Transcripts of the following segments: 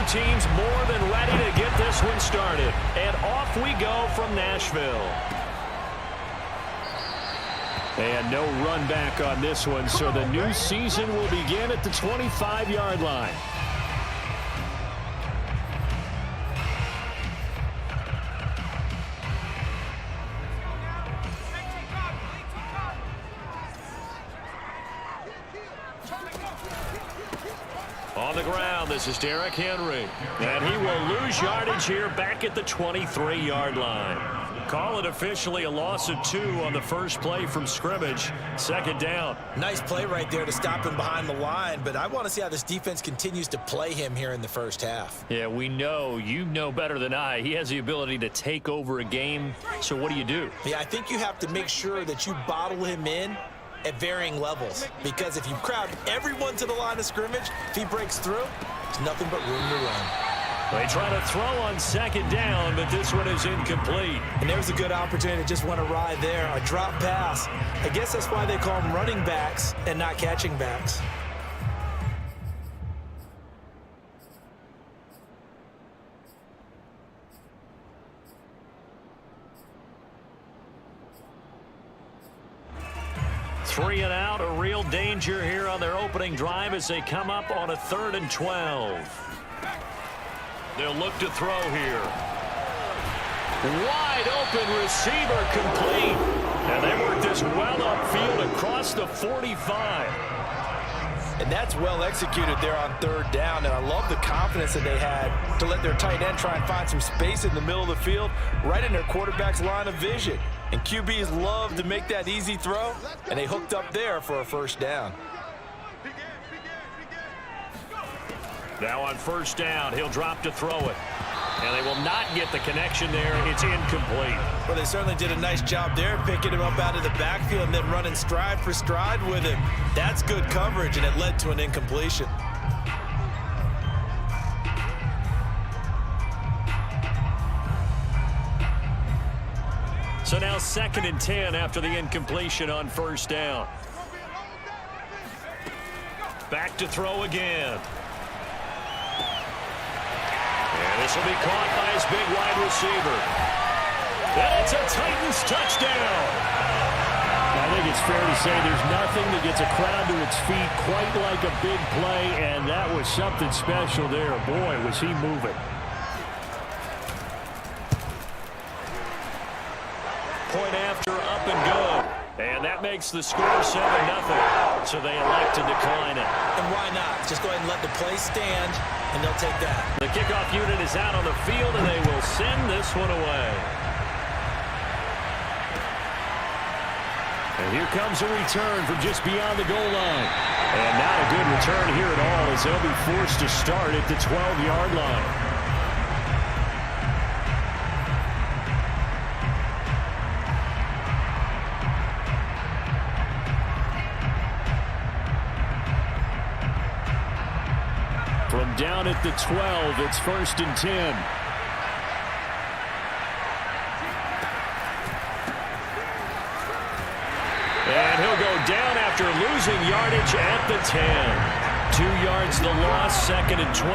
teams more than ready to get this one started. And off we go from Nashville. And no run back on this one, so the new season will begin at the 25-yard line. On the ground, this is Derrick Henry. And he will lose yardage here back at the 23-yard line. Call it officially a loss of 2 on the first play from scrimmage. Second down. Nice play right there to stop him behind the line, but I want to see how this defense continues to play him here in the first half. Yeah, we know. You know better than I. He has the ability to take over a game. So what do? Yeah, I think you have to make sure that you bottle him in at varying levels, because if you crowd everyone to the line of scrimmage, if he breaks through, there's nothing but room to run. They try to throw on second down, but this one is incomplete. And there's a good opportunity to just want to ride there, a drop pass. I guess that's why they call them running backs and not catching backs. Three and out, a real danger here on their opening drive as they come up on a 3rd and 12. They'll look to throw here. Wide open receiver complete. And they work this well upfield across the 45. And that's well executed there on 3rd down. And I love the confidence that they had to let their tight end try and find some space in the middle of the field, right in their quarterback's line of vision. And QBs love to make that easy throw, and they hooked up there for a first down. Now on first down, he'll drop to throw it. And they will not get the connection there. It's incomplete. Well, they certainly did a nice job there, picking him up out of the backfield and then running stride for stride with him. That's good coverage, and it led to an incompletion. So now 2nd and 10 after the incompletion on first down. Back to throw again. And this will be caught by his big wide receiver. And it's a Titans touchdown. I think it's fair to say there's nothing that gets a crowd to its feet quite like a big play, and that was something special there. Boy, was he moving. Point after, up and go. And that makes the score 7-0. So they elect to decline it. And why not? Just go ahead and let the play stand, and they'll take that. The kickoff unit is out on the field, and they will send this one away. And here comes a return from just beyond the goal line. And not a good return here at all, as they'll be forced to start at the 12-yard line. From down at the 12, it's 1st and 10. And he'll go down after losing yardage at the 10. 2 yards the loss, 2nd and 12.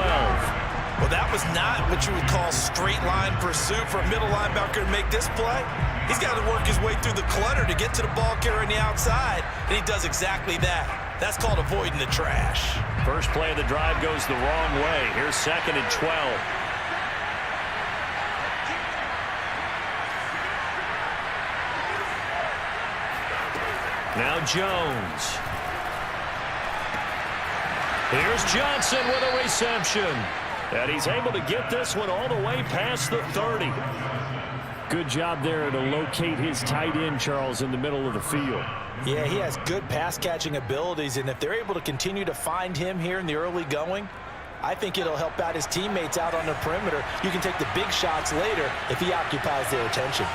Well, that was not what you would call straight line pursuit for a middle linebacker to make this play. He's got to work his way through the clutter to get to the ball carrier on the outside, and he does exactly that. That's called avoiding the trash. First play of the drive goes the wrong way. Here's 2nd and 12. Now Jones. Here's Johnson with a reception. And he's able to get this one all the way past the 30. Good job there to locate his tight end, Charles, in the middle of the field. Yeah, he has good pass-catching abilities, and if they're able to continue to find him here in the early going, I think it'll help out his teammates out on the perimeter. You can take the big shots later if he occupies their attention.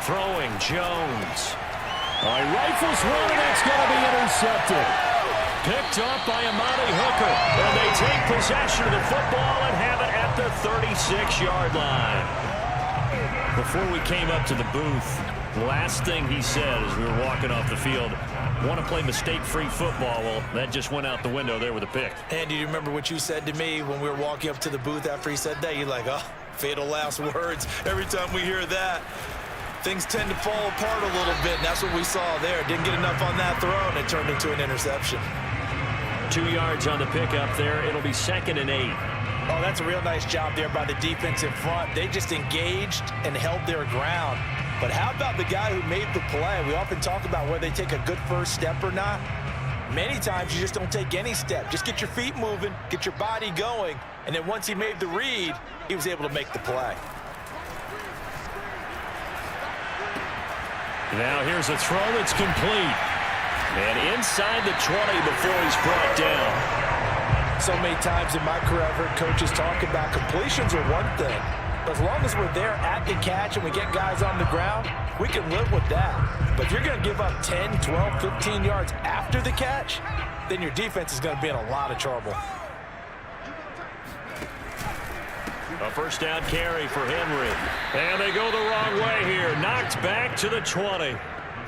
Throwing, Jones. Rifles one, and that's going to be intercepted. Picked up by Amani Hooker, and they take possession of the football and have it at the 36-yard line. Before we came up to the booth, the last thing he said as we were walking off the field, want to play mistake-free football. Well, that just went out the window there with a pick. And do you remember what you said to me when we were walking up to the booth after he said that? You're like, oh, fatal last words. Every time we hear that, things tend to fall apart a little bit, and that's what we saw there. Didn't get enough on that throw, and it turned into an interception. 2 yards on the pickup there. It'll be 2nd and 8. Oh, that's a real nice job there by the defense in front. They just engaged and held their ground. But how about the guy who made the play? We often talk about whether they take a good first step or not. Many times you just don't take any step. Just get your feet moving, get your body going, and then once he made the read, he was able to make the play. Now here's a throw that's complete. And inside the 20 before he's brought down. So many times in my career, I've heard coaches talk about completions are one thing. But as long as we're there at the catch and we get guys on the ground, we can live with that. But if you're going to give up 10, 12, 15 yards after the catch, then your defense is going to be in a lot of trouble. A first down carry for Henry. And they go the wrong way here. Knocked back to the 20.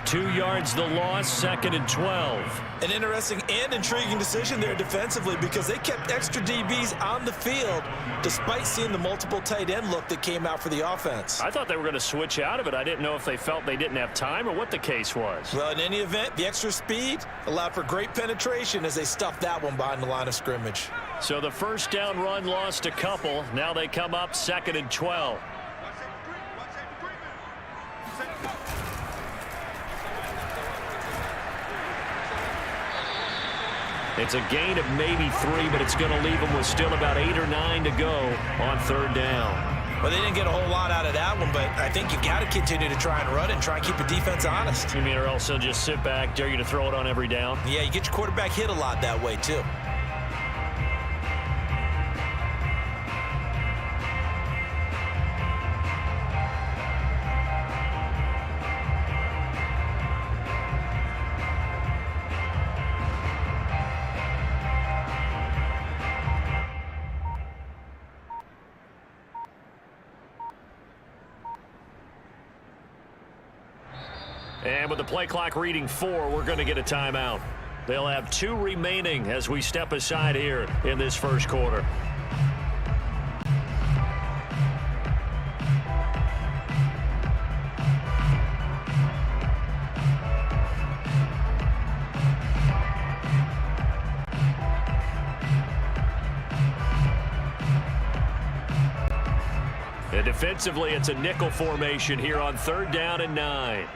2 yards the loss, 2nd and 12. An interesting and intriguing decision there defensively because they kept extra DBs on the field despite seeing the multiple tight end look that came out for the offense. I thought they were going to switch out of it. I didn't know if they felt they didn't have time or what the case was. Well, in any event, the extra speed allowed for great penetration as they stuffed that one behind the line of scrimmage. So the first down run lost a couple. Now they come up 2nd and 12. It's a gain of maybe 3, but it's going to leave them with still about 8 or 9 to go on 3rd down. Well, they didn't get a whole lot out of that one, but I think you got to continue to try and run it and try and keep the defense honest. You mean or else they'll just sit back, dare you to throw it on every down? Yeah, you get your quarterback hit a lot that way, too. And with the play clock reading 4, we're going to get a timeout. They'll have 2 remaining as we step aside here in this first quarter. And defensively, it's a nickel formation here on 3rd down and 9.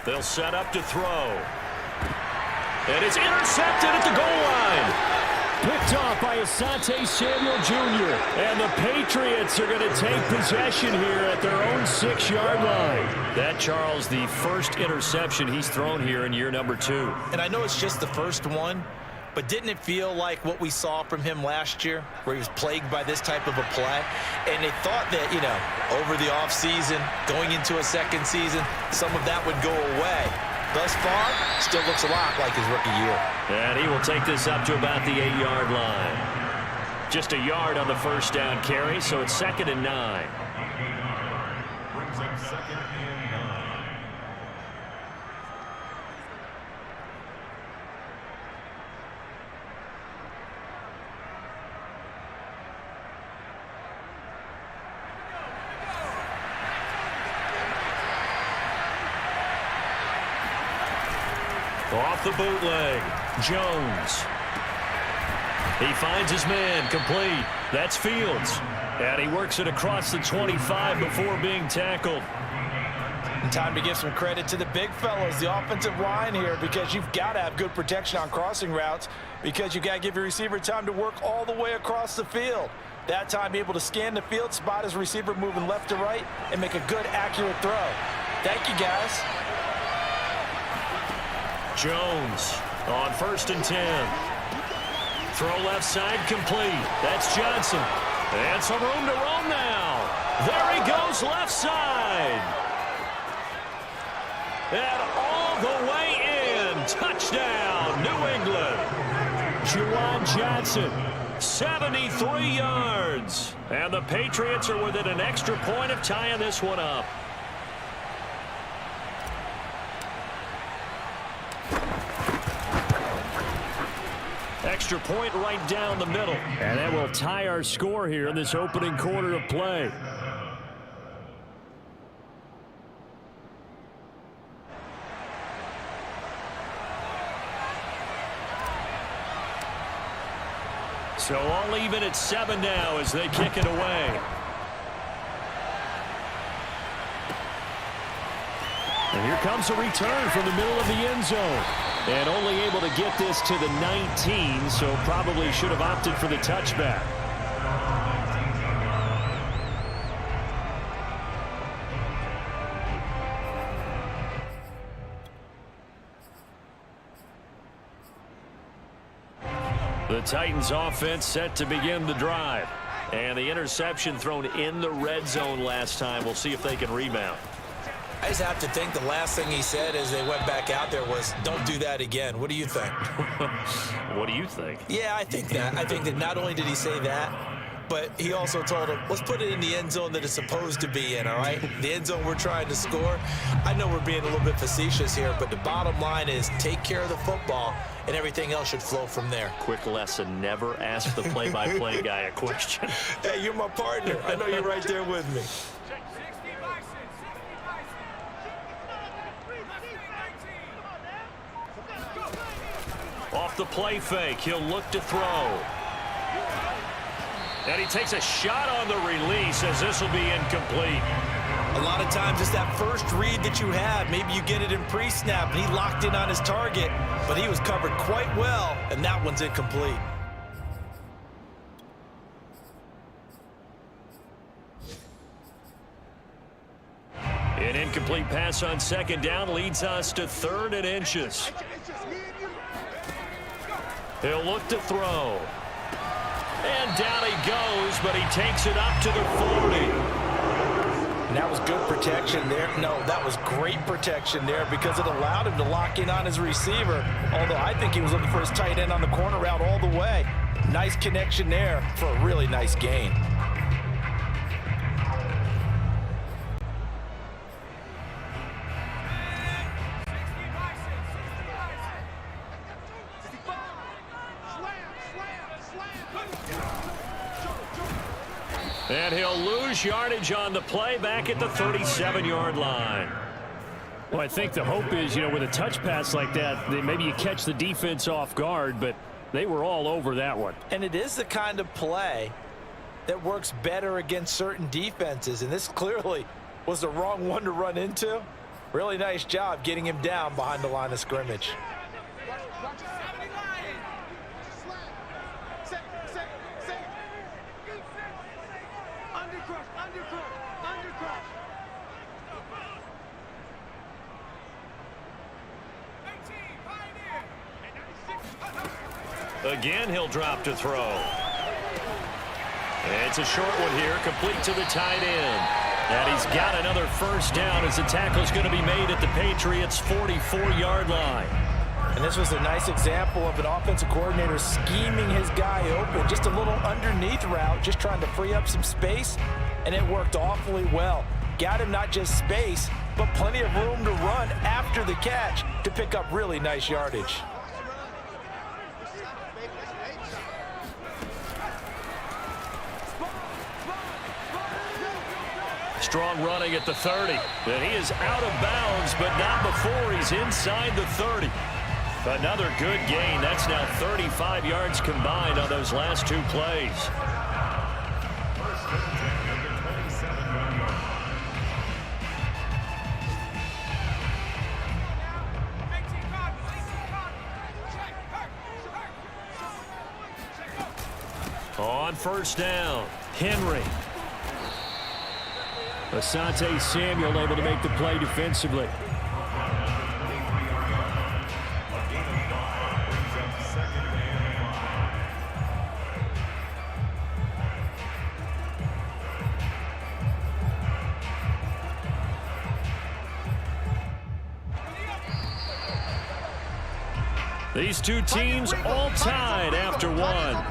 They'll set up to throw. And it's intercepted at the goal line. Picked off by Asante Samuel Jr. And the Patriots are going to take possession here at their own 6-yard line. That, Charles, the first interception he's thrown here in year number 2. And I know it's just the first one, but didn't it feel like what we saw from him last year, where he was plagued by this type of a play? And they thought that, you know, over the offseason, going into a second season, some of that would go away. Thus far, still looks a lot like his rookie year. And he will take this up to about the 8-yard line. Just a yard on the first down carry, so it's 2nd and 9. Brings up 2nd and 9. Off the bootleg, Jones. He finds his man, complete. That's Fields. And he works it across the 25 before being tackled. And time to give some credit to the big fellows, the offensive line here, because you've got to have good protection on crossing routes, because you've got to give your receiver time to work all the way across the field. That time, able to scan the field, spot his receiver moving left to right, and make a good, accurate throw. Thank you, guys. Jones on 1st and 10. Throw left side complete. That's Johnson. And some room to roam now. There he goes left side. And all the way in. Touchdown, New England. Juwan Johnson 73 yards. And the Patriots are within an extra point of tying this one up. Extra point right down the middle. And that will tie our score here in this opening quarter of play. So all even at 7 now as they kick it away. And here comes a return from the middle of the end zone. And only able to get this to the 19, so probably should have opted for the touchback. The Titans offense set to begin the drive. And the interception thrown in the red zone last time. We'll see if they can rebound. I just have to think the last thing he said as they went back out there was, don't do that again. What do you think? What do you think? Yeah, I think that. I think that not only did he say that, but he also told him, let's put it in the end zone that it's supposed to be in, all right? The end zone we're trying to score. I know we're being a little bit facetious here, but the bottom line is take care of the football, and everything else should flow from there. Quick lesson, never ask the play-by-play guy a question. Hey, you're my partner. I know you're right there with me. Off the play fake, he'll look to throw. And he takes a shot on the release as this will be incomplete. A lot of times it's that first read that you have. Maybe you get it in pre-snap, and he locked in on his target, but he was covered quite well, and that one's incomplete. An incomplete pass on second down leads us to 3rd and inches. He'll look to throw. And down he goes, but he takes it up to the 40. And that was good protection there. No, that was great protection there because it allowed him to lock in on his receiver. Although I think he was looking for his tight end on the corner route all the way. Nice connection there for a really nice gain. And he'll lose yardage on the play back at the 37-yard line. Well, I think the hope is, with a touch pass like that, maybe you catch the defense off guard, but they were all over that one. And it is the kind of play that works better against certain defenses, and this clearly was the wrong one to run into. Really nice job getting him down behind the line of scrimmage. Again, he'll drop to throw. And it's a short one here, complete to the tight end. And he's got another first down as the tackle's going to be made at the Patriots' 44-yard line. And this was a nice example of an offensive coordinator scheming his guy open. Just a little underneath route, just trying to free up some space, and it worked awfully well. Got him not just space, but plenty of room to run after the catch to pick up really nice yardage. Strong running at the 30. And he is out of bounds, but not before he's inside the 30. Another good gain. That's now 35 yards combined on those last 2 plays. On first down, Henry. Asante Samuel able to make the play defensively. These two teams all tied after one.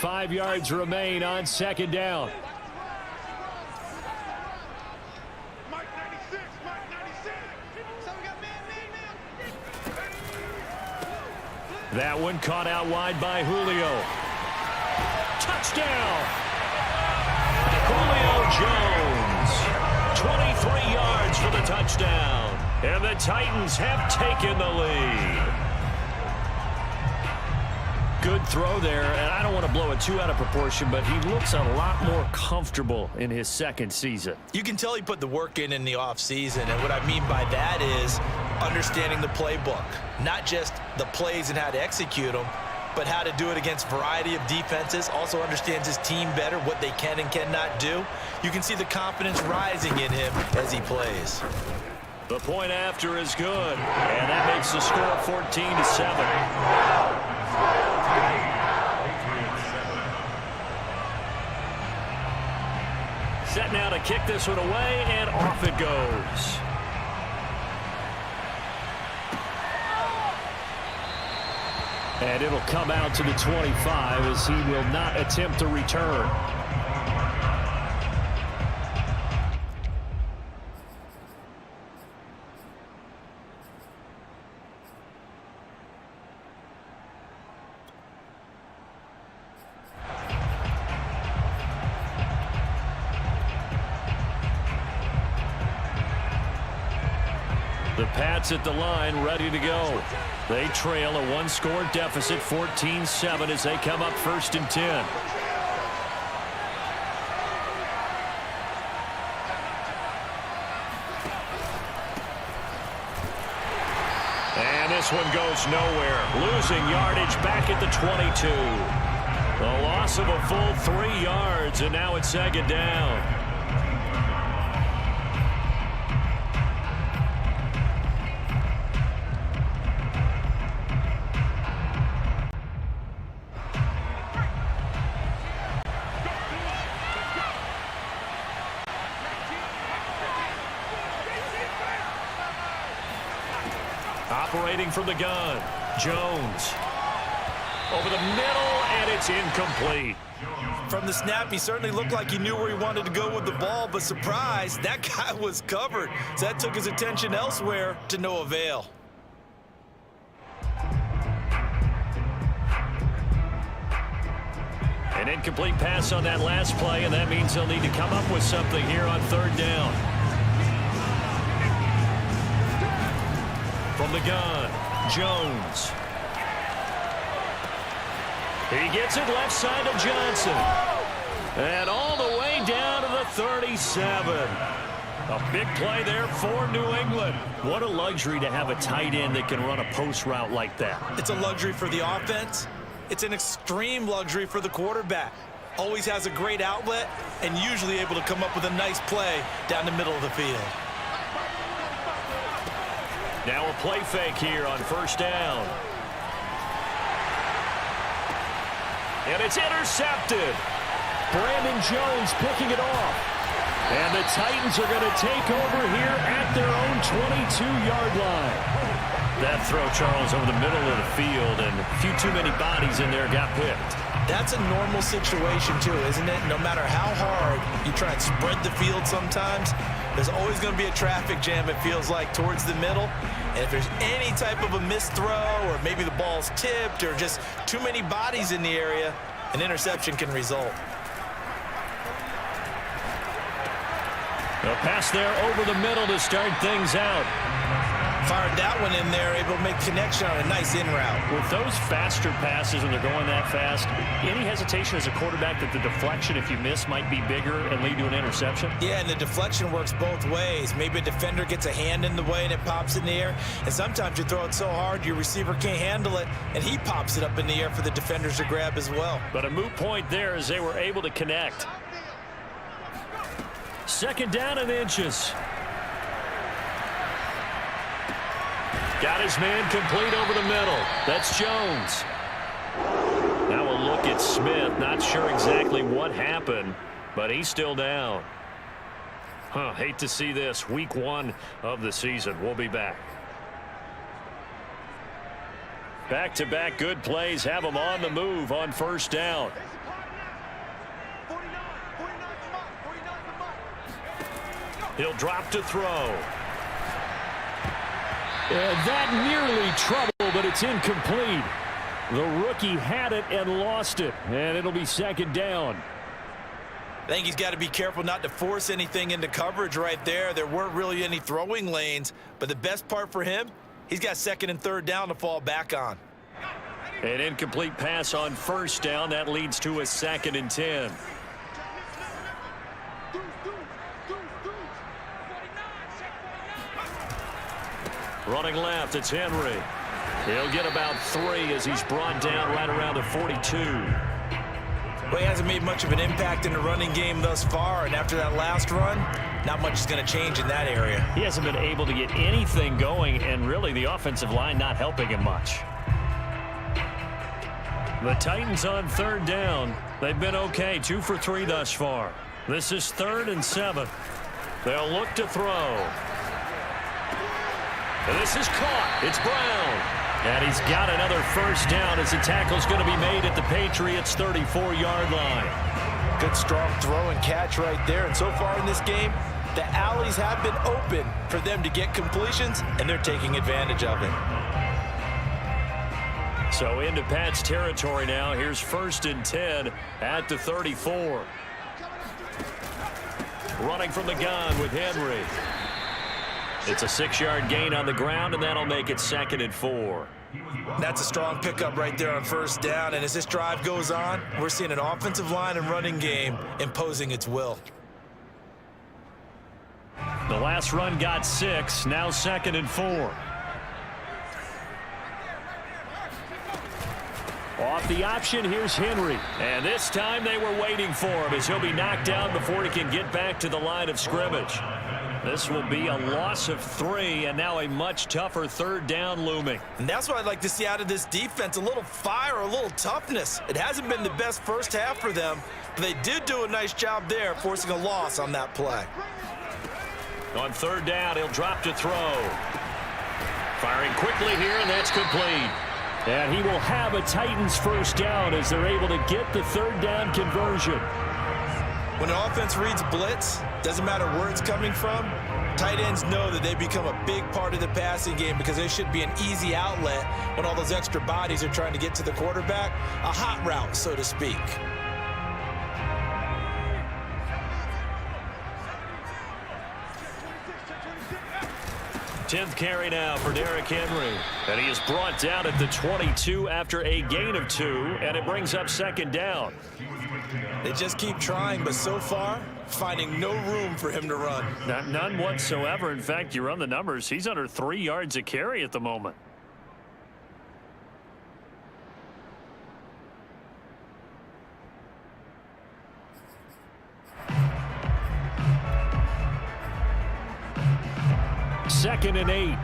5 yards remain on second down. That one caught out wide by Julio. Touchdown! Julio Jones. 23 yards for the touchdown. And the Titans have taken the lead. Good throw there, and I don't want to blow it too out of proportion, but he looks a lot more comfortable in his second season. You can tell he put the work in the offseason, and what I mean by that is understanding the playbook. Not just the plays and how to execute them, but how to do it against a variety of defenses. Also understands his team better, what they can and cannot do. You can see the confidence rising in him as he plays. The point after is good, and that makes the score 14-7. Set now to kick this one away, and off it goes. And it'll come out to the 25 as he will not attempt to return. The Pats at the line, ready to go. They trail a one-score deficit, 14-7, as they come up 1st and 10. And this one goes nowhere. Losing yardage back at the 22. A loss of a full 3 yards, and now it's 2nd down. Operating from the gun, Jones. Over the middle, and it's incomplete. From the snap, he certainly looked like he knew where he wanted to go with the ball, but surprise, that guy was covered. So that took his attention elsewhere to no avail. An incomplete pass on that last play, and that means they'll need to come up with something here on 3rd down. From the gun, Jones. He gets it left side of Johnson. And all the way down to the 37. A big play there for New England. What a luxury to have a tight end that can run a post route like that. It's a luxury for the offense. It's an extreme luxury for the quarterback. Always has a great outlet and usually able to come up with a nice play down the middle of the field. Now a play fake here on 1st down. And it's intercepted. Brandon Jones picking it off. And the Titans are going to take over here at their own 22-yard line. That throw, Charles, over the middle of the field, and a few too many bodies in there got picked. That's a normal situation, too, isn't it? No matter how hard you try and spread the field sometimes, there's always going to be a traffic jam, it feels like, towards the middle. And if there's any type of a missed throw, or maybe the ball's tipped, or just too many bodies in the area, an interception can result. A pass there over the middle to start things out. Fired that one in there, able to make connection on a nice in route. With those faster passes when they're going that fast, any hesitation as a quarterback that the deflection, if you miss, might be bigger and lead to an interception? Yeah, and the deflection works both ways. Maybe a defender gets a hand in the way and it pops in the air. And sometimes you throw it so hard your receiver can't handle it, and he pops it up in the air for the defenders to grab as well. But a moot point there as they were able to connect. 2nd down and inches. Got his man complete over the middle. That's Jones. Now a look at Smith. Not sure exactly what happened, but he's still down. Hate to see this. Week 1 of the season. We'll be back. Back-to-back good plays have them on the move on 1st down. He'll drop to throw. And that nearly trouble, but it's incomplete. The rookie had it and lost it, and it'll be second down. I think he's got to be careful not to force anything into coverage right there. There weren't really any throwing lanes, but the best part for him, he's got second and third down to fall back on. An incomplete pass on first down. That leads to a 2nd and 10. Running left, it's Henry. He'll get about 3 as he's brought down right around the 42. Well, he hasn't made much of an impact in the running game thus far, and after that last run, not much is going to change in that area. He hasn't been able to get anything going, and really the offensive line not helping him much. The Titans on third down. They've been okay, 2 for 3 thus far. This is 3rd and 7. They'll look to throw. And this is caught. It's Brown. And he's got another first down as the tackle's going to be made at the Patriots' 34-yard line. Good strong throw and catch right there. And so far in this game, the alleys have been open for them to get completions, and they're taking advantage of it. So into Pat's territory now. Here's 1st and 10 at the 34. Running from the gun with Henry. It's a 6-yard gain on the ground, and that'll make it 2nd and 4. That's a strong pickup right there on first down, and as this drive goes on, we're seeing an offensive line and running game imposing its will. The last run got 6, now 2nd and 4. Off the option, here's Henry. And this time they were waiting for him as he'll be knocked down before he can get back to the line of scrimmage. This will be a loss of 3, and now a much tougher 3rd down looming. And that's what I'd like to see out of this defense, a little fire, a little toughness. It hasn't been the best first half for them, but they did do a nice job there, forcing a loss on that play. On 3rd down, he'll drop to throw. Firing quickly here, and that's complete. And he will have a Titans first down as they're able to get the 3rd down conversion. When an offense reads blitz, doesn't matter where it's coming from, tight ends know that they become a big part of the passing game because they should be an easy outlet when all those extra bodies are trying to get to the quarterback. A hot route, so to speak. Tenth carry now for Derrick Henry. And he is brought down at the 22 after a gain of 2, and it brings up 2nd down. They just keep trying, but so far, finding no room for him to run. None whatsoever. In fact, you run the numbers. He's under 3 yards a carry at the moment. Second and 8.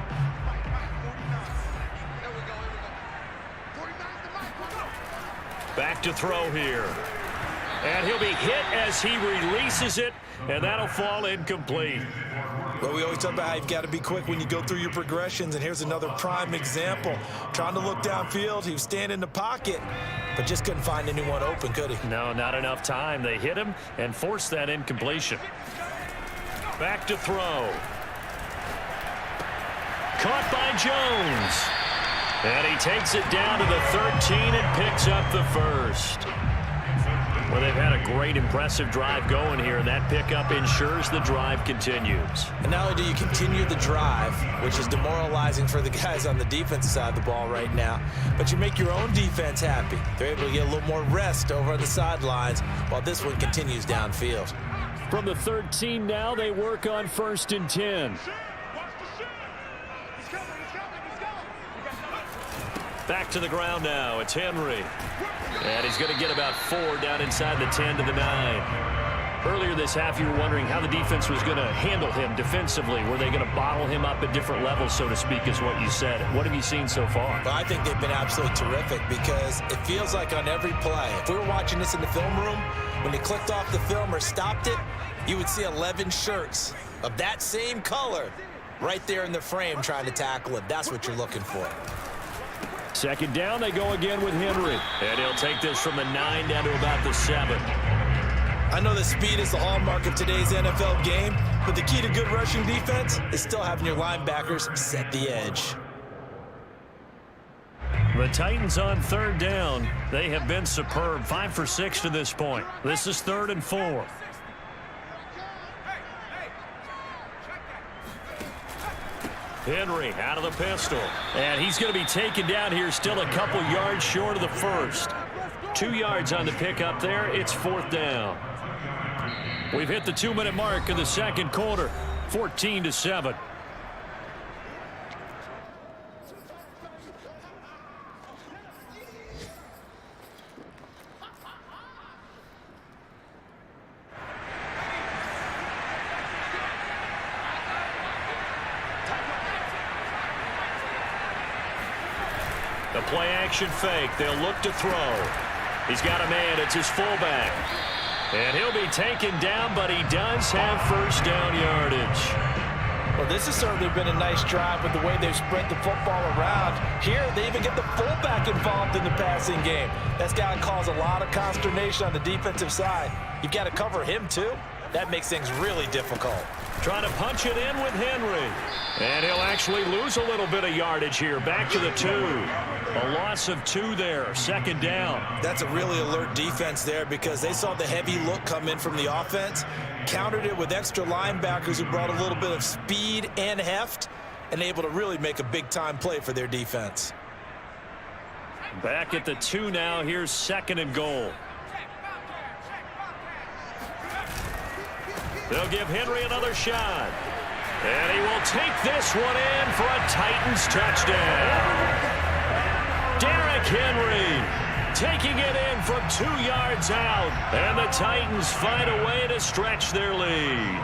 Back to throw here. And he'll be hit as he releases it, and that'll fall incomplete. Well, we always talk about how you've got to be quick when you go through your progressions, and here's another prime example. Trying to look downfield, he was standing in the pocket, but just couldn't find anyone open, could he? No, not enough time. They hit him and forced that incompletion. Back to throw. Caught by Jones. And he takes it down to the 13 and picks up the first. Well, they've had a great, impressive drive going here, and that pickup ensures the drive continues. And not only do you continue the drive, which is demoralizing for the guys on the defensive side of the ball right now, but you make your own defense happy. They're able to get a little more rest over on the sidelines while this one continues downfield. From the 13 now, they work on 1st and 10. Back to the ground now. It's Henry. And he's going to get about 4 down inside the 10 to the 9. Earlier this half, you were wondering how the defense was going to handle him defensively. Were they going to bottle him up at different levels, so to speak, is what you said. What have you seen so far? Well, I think they've been absolutely terrific because it feels like on every play, if we were watching this in the film room, when they clicked off the film or stopped it, you would see 11 shirts of that same color right there in the frame trying to tackle it. That's what you're looking for. Second down, they go again with Henry. And he'll take this from the 9 down to about the 7. I know that speed is the hallmark of today's NFL game, but the key to good rushing defense is still having your linebackers set the edge. The Titans on third down. They have been superb. 5 for 6 to this point. This is 3rd and 4. Henry out of the pistol. And he's going to be taken down here, still a couple yards short of the first. 2 yards on the pickup there. It's 4th down. We've hit the 2-minute mark of the second quarter. 14-7. The play-action fake. They'll look to throw. He's got a man. It's his fullback. And he'll be taken down, but he does have first down yardage. Well, this has certainly been a nice drive with the way they've spread the football around. Here, they even get the fullback involved in the passing game. That's got to cause a lot of consternation on the defensive side. You've got to cover him, too. That makes things really difficult. Trying to punch it in with Henry. And he'll actually lose a little bit of yardage here. Back to the 2. A loss of 2 there. 2nd down. That's a really alert defense there because they saw the heavy look come in from the offense, countered it with extra linebackers who brought a little bit of speed and heft, and able to really make a big-time play for their defense. Back at the 2 now. Here's 2nd and goal. They'll give Henry another shot. And he will take this one in for a Titans touchdown. Derrick Henry taking it in from 2 yards out. And the Titans find a way to stretch their lead.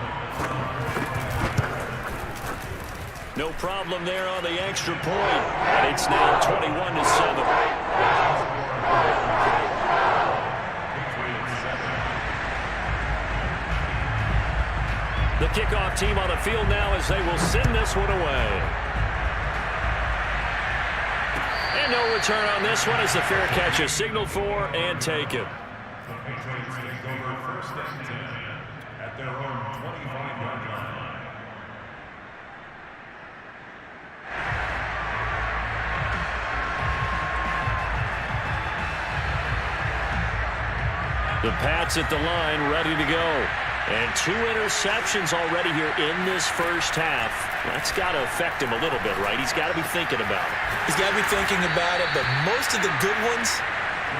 No problem there on the extra point. And it's now 21-7. The kickoff team on the field now as they will send this one away. And no return on this one as the fair catch is signaled for and taken. The Patriots take over 1st and 10 at their own 25-yard line. The Pats at the line, ready to go. And 2 interceptions already here in this first half. That's got to affect him a little bit, right? He's got to be thinking about it. He's got to be thinking about it, but most of the good ones,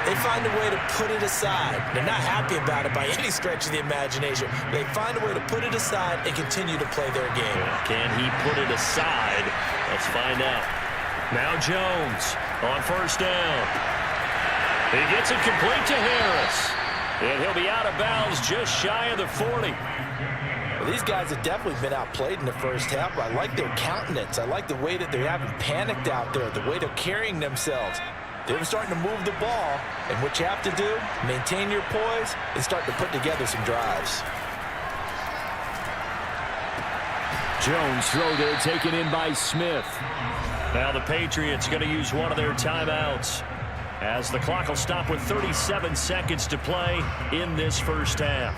they find a way to put it aside. They're not happy about it by any stretch of the imagination. They find a way to put it aside and continue to play their game. Can he put it aside? Let's find out. Now Jones on 1st down. He gets it complete to Harris. And he'll be out of bounds just shy of the 40. Well, these guys have definitely been outplayed in the first half, but I like their countenance. I like the way that they haven't panicked out there, the way they're carrying themselves. They're starting to move the ball, and what you have to do, maintain your poise and start to put together some drives. Jones throw there taken in by Smith. Now the Patriots going to use one of their timeouts, as the clock will stop with 37 seconds to play in this first half.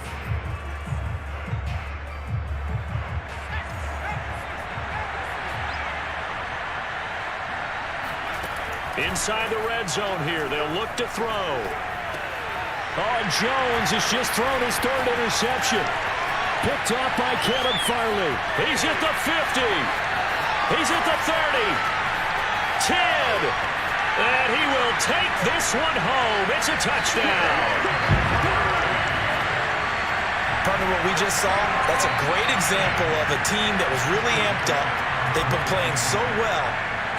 Inside the red zone here, they'll look to throw. Oh, Jones has just thrown his 3rd interception. Picked off by Caleb Farley. He's at the 50. He's at the 30. 10. And he will take this one home. It's a touchdown. Partner, what we just saw, that's a great example of a team that was really amped up. They've been playing so well,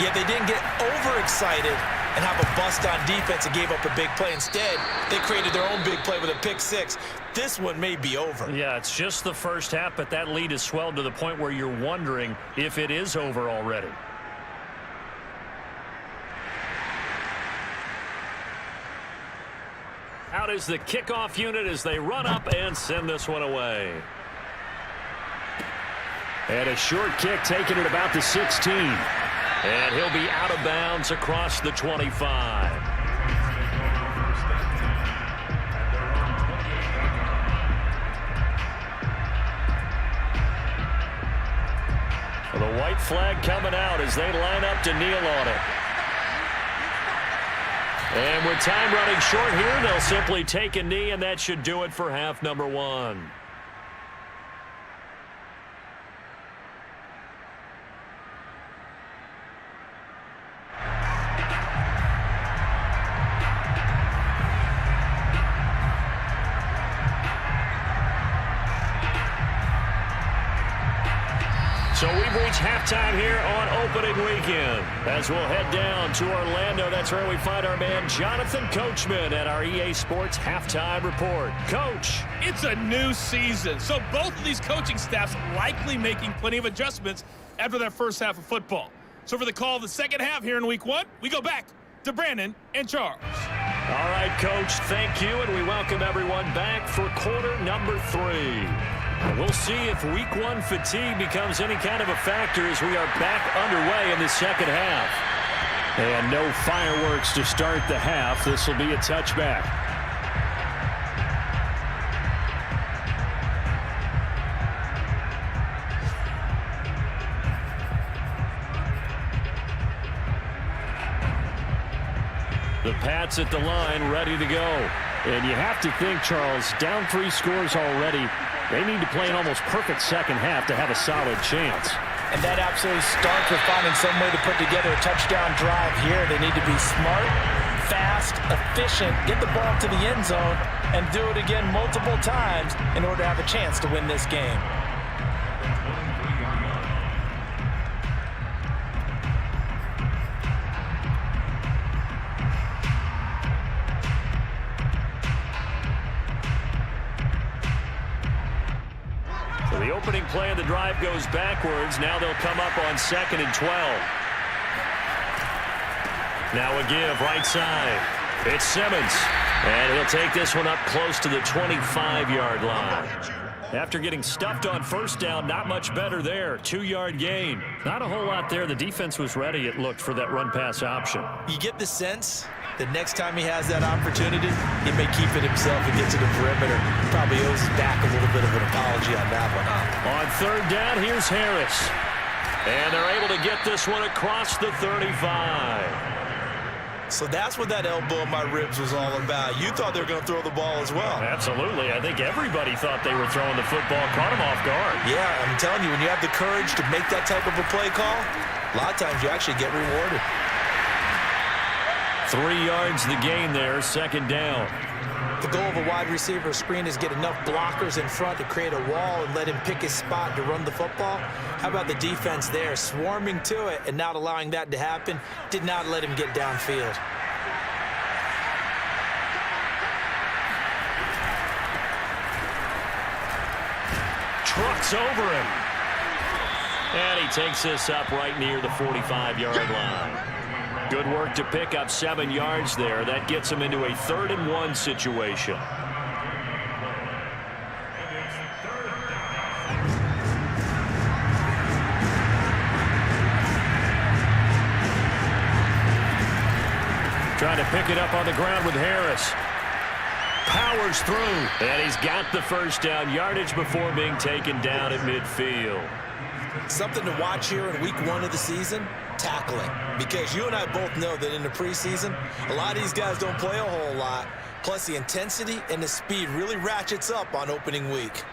yet they didn't get overexcited and have a bust on defense and gave up a big play. Instead, they created their own big play with a pick 6. This one may be over. Yeah, it's just the first half, but that lead has swelled to the point where you're wondering if it is over already. Out is the kickoff unit as they run up and send this one away. And a short kick taken at about the 16. And he'll be out of bounds across the 25. white flag coming out as they line up to kneel on it. And with time running short here, they'll simply take a knee, and that should do it for half number one. So we've reached halftime here on opening weekend. As we'll head down to Orlando, that's where we find our man Jonathan Coachman at our EA Sports Halftime Report. Coach. It's a new season, so both of these coaching staffs likely making plenty of adjustments after their first half of football. So for the call of the second half here in week one, we go back to Brandon and Charles. All right, Coach, thank you, and we welcome everyone back for quarter number 3. We'll see if week one fatigue becomes any kind of a factor as we are back underway in the second half. And no fireworks to start the half. This will be a touchback. The Pats at the line, ready to go. And you have to think, Charles, down 3 scores already. They need to play an almost perfect second half to have a solid chance. And that absolutely starts with finding some way to put together a touchdown drive here. They need to be smart, fast, efficient, get the ball to the end zone, and do it again multiple times in order to have a chance to win this game. The opening play of the drive goes backwards. Now they'll come up on 2nd and 12. Now a give right side. It's Simmons. And he'll take this one up close to the 25-yard line. After getting stuffed on first down, not much better there. 2-yard gain. Not a whole lot there. The defense was ready, it looked, for that run-pass option. You get the sense that next time he has that opportunity, he may keep it himself and get to the perimeter. Probably owes his back a little bit of an apology on that one. On 3rd down, here's Harris. And they're able to get this one across the 35. So that's what that elbow in my ribs was all about. You thought they were going to throw the ball as well. Absolutely. I think everybody thought they were throwing the football. Caught him off guard. Yeah, I'm telling you, when you have the courage to make that type of a play call, a lot of times you actually get rewarded. 3 yards the gain there, 2nd down. The goal of a wide receiver screen is get enough blockers in front to create a wall and let him pick his spot to run the football. How about the defense there, swarming to it and not allowing that to happen? Did not let him get downfield. Trucks over him. And he takes this up right near the 45-yard line. Good work to pick up 7 yards there. That gets him into a 3rd and 1 situation. Trying to pick it up on the ground with Harris. Powers through. And he's got the first down yardage before being taken down at midfield. Something to watch here in week 1 of the season, tackling. Because you and I both know that in the preseason, a lot of these guys don't play a whole lot. Plus, the intensity and the speed really ratchets up on opening week.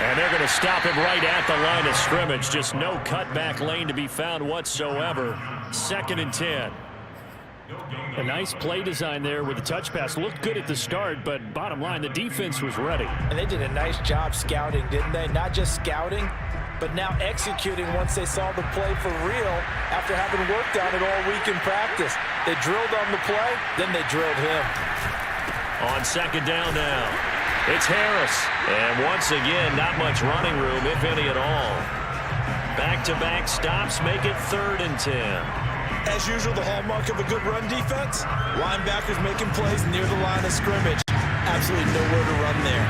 And they're going to stop him right at the line of scrimmage. Just no cutback lane to be found whatsoever. 2nd and 10. A nice play design there with the touch pass. Looked good at the start, but bottom line, the defense was ready. And they did a nice job scouting, didn't they? Not just scouting, but now executing once they saw the play for real after having worked on it all week in practice. They drilled on the play, then they drilled him. On 2nd down now. It's Harris. And once again, not much running room, if any at all. Back-to-back stops make it 3rd and 10. As usual, the hallmark of a good run defense, linebackers making plays near the line of scrimmage. Absolutely nowhere to run there.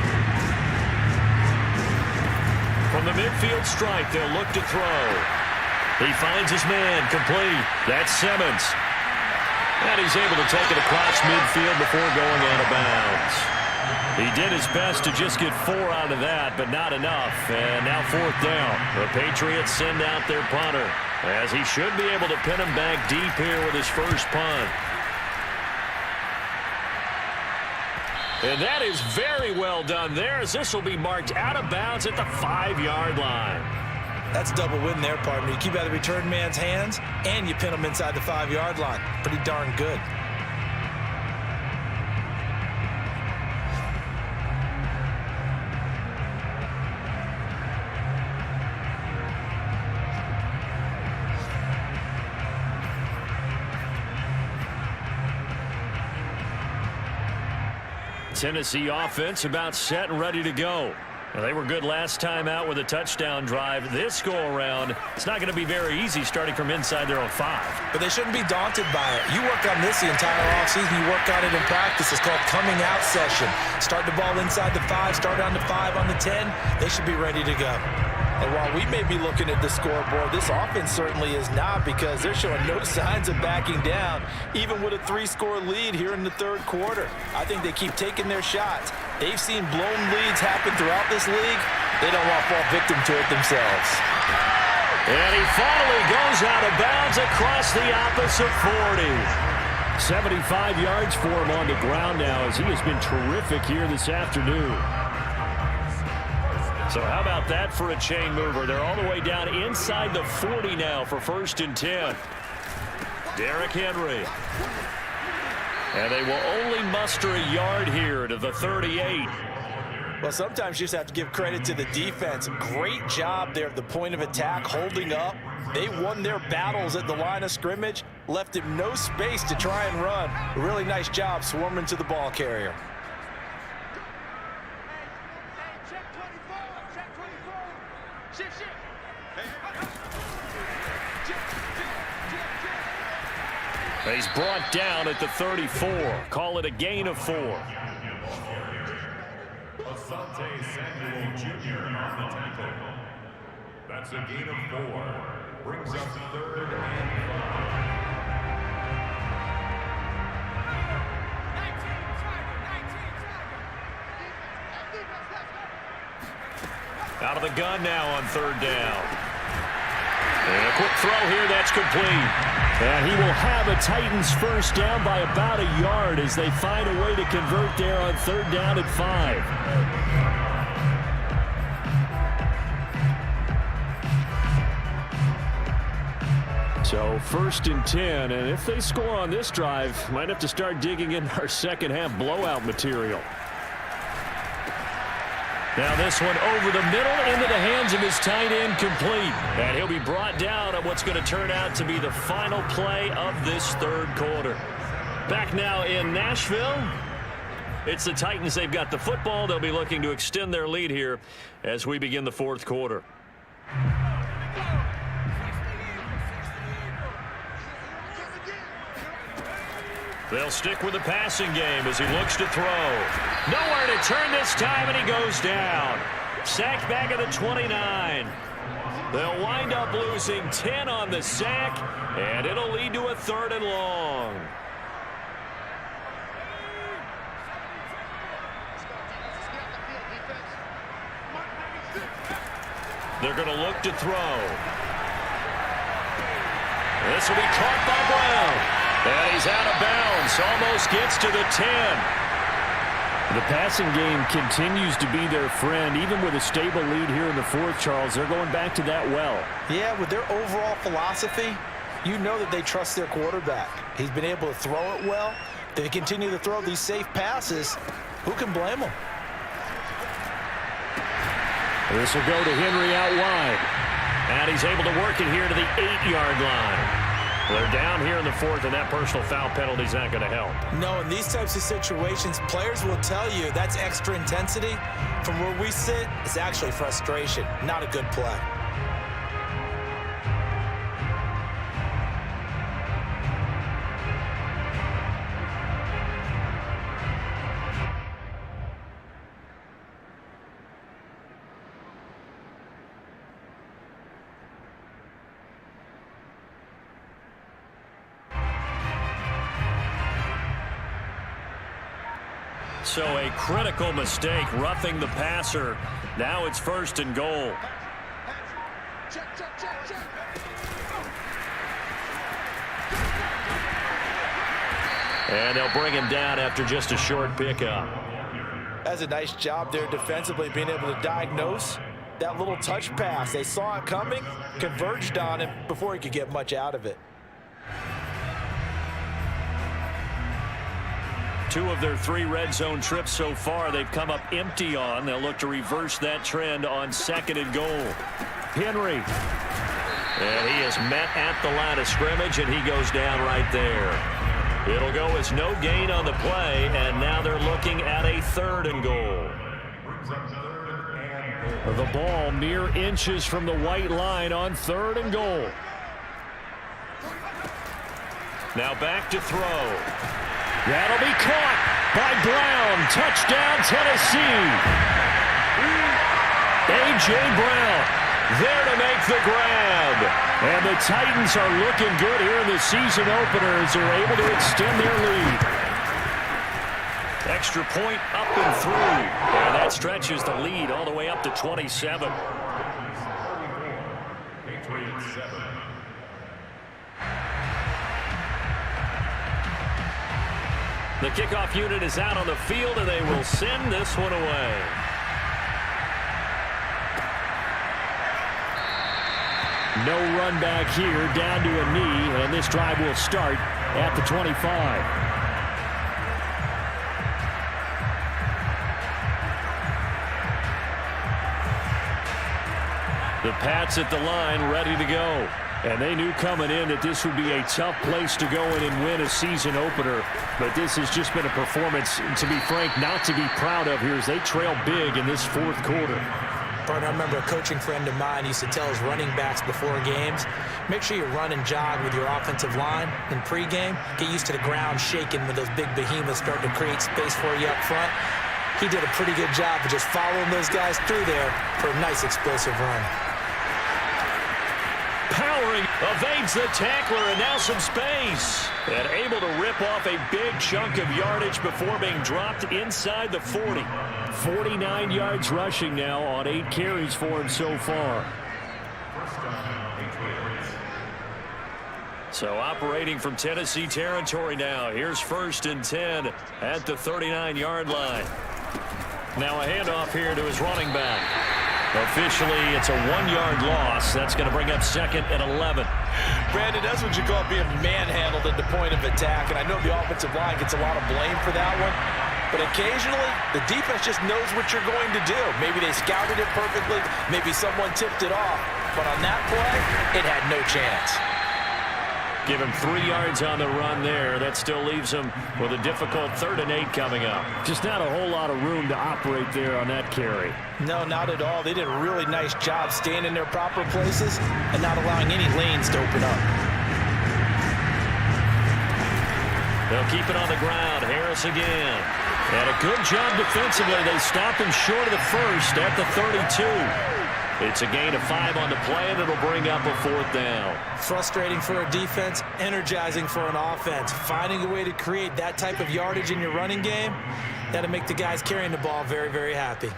From the midfield stripe, they'll look to throw. He finds his man, complete. That's Simmons. And he's able to take it across midfield before going out of bounds. He did his best to just get 4 out of that, but not enough. And now 4th down. The Patriots send out their punter, as he should be able to pin him back deep here with his first punt. And that is very well done there, as this will be marked out of bounds at the 5-yard line. That's a double win there, partner. You keep out of the return man's hands, and you pin him inside the 5-yard line. Pretty darn good. Tennessee offense about set and ready to go. Well, they were good last time out with a touchdown drive. This go-around, it's not going to be very easy starting from inside their own 5. But they shouldn't be daunted by it. You work on this the entire offseason. You work on it in practice. It's called coming out session. Start the ball inside the 5, start on the 5, on the 10. They should be ready to go. And while we may be looking at the scoreboard, this offense certainly is not, because they're showing no signs of backing down, even with a 3-score lead here in the 3rd quarter. I think they keep taking their shots. They've seen blown leads happen throughout this league. They don't want to fall victim to it themselves. And he finally goes out of bounds across the opposite 40. 75 yards for him on the ground now, as he has been terrific here this afternoon. So how about that for a chain mover? They're all the way down inside the 40 now for 1st and 10. Derrick Henry. And they will only muster a yard here to the 38. Well, sometimes you just have to give credit to the defense. Great job there at the point of attack, holding up. They won their battles at the line of scrimmage, left him no space to try and run. A really nice job swarming to the ball carrier. He's brought down at the 34. Call it a gain of 4. Asante Samuel Jr. on the tackle. That's a gain of 4. Brings up 3rd and 5. Out of the gun now on 3rd down. And a quick throw here, that's complete. And he will have a Titans first down by about a yard as they find a way to convert there on 3rd down at 5. So 1st and 10, and if they score on this drive, might have to start digging in our second half blowout material. Now this one over the middle into the hands of his tight end, complete. And he'll be brought down on what's going to turn out to be the final play of this 3rd quarter. Back now in Nashville. It's the Titans. They've got the football. They'll be looking to extend their lead here as we begin the 4th quarter. They'll stick with the passing game as he looks to throw. Nowhere to turn this time, and he goes down. Sacked back at the 29. They'll wind up losing 10 on the sack, and it'll lead to a 3rd and long. They're going to look to throw. This will be caught by Brown. And he's out of bounds. Almost gets to the 10. The passing game continues to be their friend. Even with a stable lead here in the 4th, Charles, they're going back to that well. Yeah, with their overall philosophy, you know that they trust their quarterback. He's been able to throw it well. They continue to throw these safe passes. Who can blame them? This will go to Henry out wide. And he's able to work it here to the 8-yard line. They're down here in the 4th, and that personal foul penalty is not going to help. No, in these types of situations, players will tell you that's extra intensity. From where we sit, it's actually frustration, not a good play. So a critical mistake, roughing the passer. Now it's 1st and goal. And they'll bring him down after just a short pickup. That's a nice job there defensively, being able to diagnose that little touch pass. They saw it coming, converged on him before he could get much out of it. 2 of their 3 red zone trips so far they've come up empty on. They'll look to reverse that trend on 2nd and goal. Henry. And he is met at the line of scrimmage, and he goes down right there. It'll go as no gain on the play, and now they're looking at a 3rd and goal. The ball mere inches from the white line on 3rd and goal. Now back to throw. That'll be caught by Brown. Touchdown, Tennessee. A.J. Brown there to make the grab. And the Titans are looking good here in the season opener as they're able to extend their lead. Extra point up and through. And that stretches the lead all the way up to 27. Patriots 7. The kickoff unit is out on the field, and they will send this one away. No run back here, down to a knee, and this drive will start at the 25. The Pats at the line, ready to go. And they knew coming in that this would be a tough place to go in and win a season opener. But this has just been a performance, to be frank, not to be proud of here as they trail big in this 4th quarter. Partner, I remember a coaching friend of mine used to tell his running backs before games, make sure you run and jog with your offensive line in pregame. Get used to the ground shaking when those big behemoths start to create space for you up front. He did a pretty good job of just following those guys through there for a nice explosive run. Powering, evades the tackler, and now some space. And able to rip off a big chunk of yardage before being dropped inside the 40. 49 yards rushing now on 8 carries for him so far. So operating from Tennessee territory now. Here's 1st and 10 at the 39-yard line. Now a handoff here to his running back. Officially, it's a 1-yard loss. That's going to bring up 2nd and 11. Brandon, that's what you call being manhandled at the point of attack. And I know the offensive line gets a lot of blame for that one. But occasionally, the defense just knows what you're going to do. Maybe they scouted it perfectly. Maybe someone tipped it off. But on that play, it had no chance. Give him 3 yards on the run there. That still leaves him with a difficult 3rd and 8 coming up. Just not a whole lot of room to operate there on that carry. No, not at all. They did a really nice job staying in their proper places and not allowing any lanes to open up. They'll keep it on the ground. Harris again. And a good job defensively. They stop him short of the 1st at the 32. It's a gain of 5 on the play, and it'll bring up a 4th down. Frustrating for a defense, energizing for an offense. Finding a way to create that type of yardage in your running game, that'll make the guys carrying the ball very, very happy.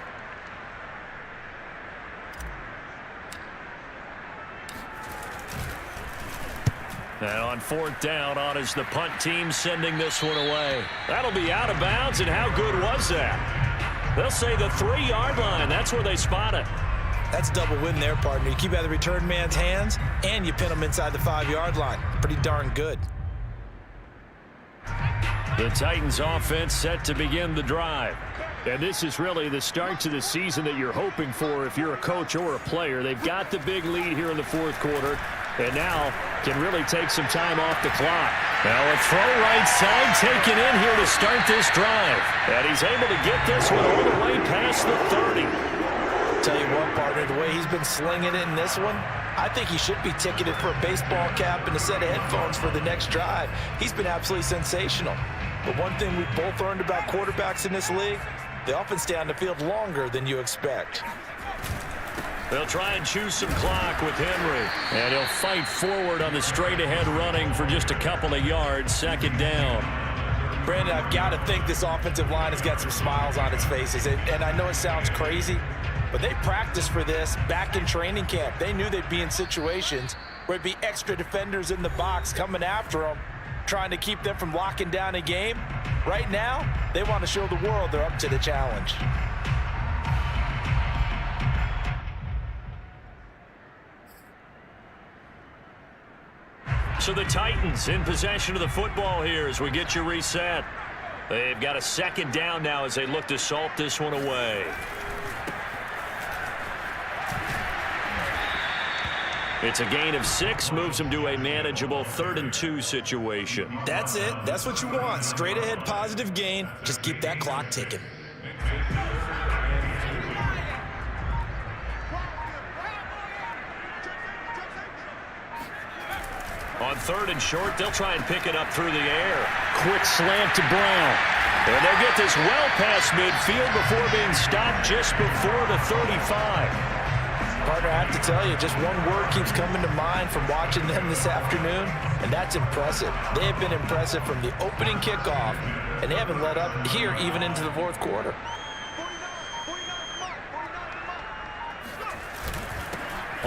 Now on 4th down, on is the punt team sending this one away. That'll be out of bounds, and how good was that? They'll say the 3-yard line. That's where they spot it. That's a double win there, partner. You keep out of the return man's hands, and you pin him inside the 5-yard line. Pretty darn good. The Titans offense set to begin the drive. And this is really the start to the season that you're hoping for if you're a coach or a player. They've got the big lead here in the 4th quarter, and now can really take some time off the clock. Now a throw right side taken in here to start this drive. And he's able to get this one all the way past the 30. Tell you what, partner, the way he's been slinging it in this one, I think he should be ticketed for a baseball cap and a set of headphones for the next drive. He's been absolutely sensational. But one thing we've both learned about quarterbacks in this league, they often stay on the field longer than you expect. They'll try and choose some clock with Henry. And he'll fight forward on the straight-ahead running for just a couple of yards. 2nd down. Brandon, I've got to think this offensive line has got some smiles on its faces. And I know it sounds crazy, but they practiced for this back in training camp. They knew they'd be in situations where it'd be extra defenders in the box coming after them, trying to keep them from locking down a game. Right now, they want to show the world they're up to the challenge. So the Titans in possession of the football here as we get you reset. They've got a second down now as they look to salt this one away. It's a gain of 6, moves them to a manageable 3rd and 2 situation. That's it. That's what you want. Straight ahead positive gain. Just keep that clock ticking. On 3rd and short, they'll try and pick it up through the air. Quick slant to Brown. And they'll get this well past midfield before being stopped just before the 35. Partner, I have to tell you, just one word keeps coming to mind from watching them this afternoon, and that's impressive. They have been impressive from the opening kickoff, and they haven't let up here even into the 4th quarter.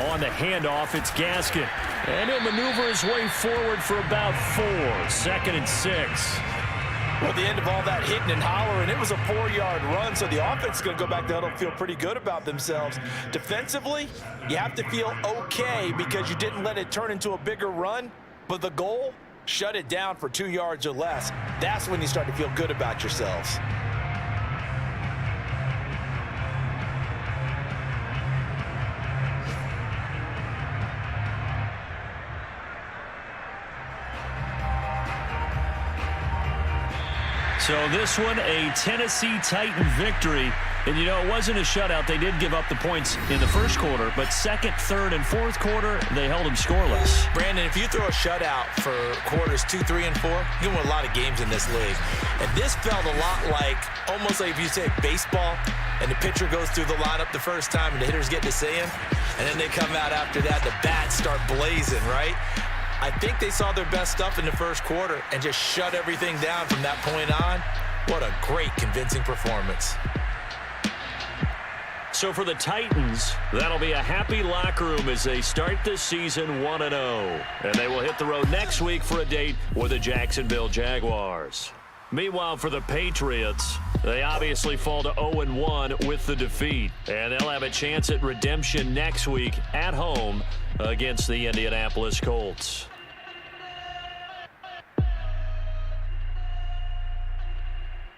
On the handoff, it's Gaskin. And he'll maneuver his way forward for about 4. 2nd and 6. Well, at the end of all that hitting and hollering, it was a 4-yard run, so the offense is going to go back to huddle and feel pretty good about themselves. Defensively, you have to feel okay because you didn't let it turn into a bigger run, but the goal, shut it down for 2 yards or less. That's when you start to feel good about yourselves. So this one, a Tennessee Titan victory. And, you know, it wasn't a shutout. They did give up the points in the 1st quarter, but 2nd, 3rd, and 4th quarter, they held them scoreless. Brandon, if you throw a shutout for quarters 2, 3, and 4, you can win a lot of games in this league. And this felt a lot like, almost like if you say baseball, and the pitcher goes through the lineup the first time, and the hitters get to say him, and then they come out after that, the bats start blazing, right? I think they saw their best stuff in the 1st quarter and just shut everything down from that point on. What a great, convincing performance. So for the Titans, that'll be a happy locker room as they start this season 1-0. And they will hit the road next week for a date with the Jacksonville Jaguars. Meanwhile, for the Patriots, they obviously fall to 0-1 with the defeat. And they'll have a chance at redemption next week at home against the Indianapolis Colts.